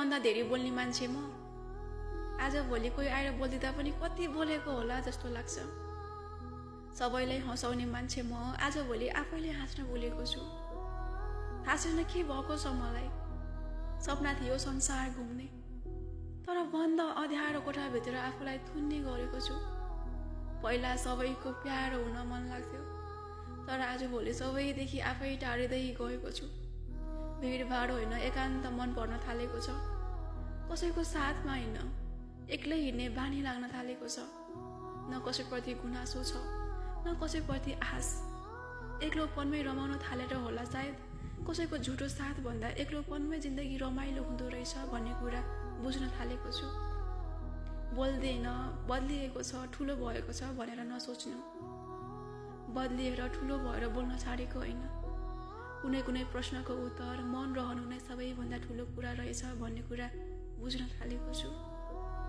सबैभन्दा धेरै बोल्ने मान्छे म। आज भोलि कोही आएर बोलिदिँदा पनि कति बोलेको होला जस्तो लाग्छ। सबैलाई हँसाउने मान्छे म आज भोलि आफैले हाँस्न बोलेको छु। थाहा छैन के भएको छ मलाई। सपना थियो संसार घुम्ने, तर बन्द अँध्यारो कोठाभित्र आफूलाई थुन्ने गरेको छु। पहिला सबैको प्यारो हुन मन लाग्थ्यो, तर आज भोलि सबैदेखि आफै टाढिँदै गएको छु। भिडभाड होइन, एकान्त मन पर्न थालेको छ। कसैको साथमा होइन, एक्लै हिँड्ने बानी लाग्न थालेको छ। न कसैप्रति गुनासो छ, न कसैप्रति आश। एक्लोपनमै रमाउन थालेर होला सायद कसैको झुटो साथ भन्दा एक्लोपनमै जिन्दगी रमाइलो हुँदो रहेछ भन्ने कुरा बुझ्न थालेको छु। बोल्दैन, बदलिएको छ, ठुलो भएको छ भनेर नसोच्नु। बदलिएर ठुलो भएर बोल्न छाडेको होइन। कुनै कुनै प्रश्नको उत्तर मौन रहनु नै सबैभन्दा ठुलो कुरा रहेछ भन्ने कुरा बुझ्न थालेको छु।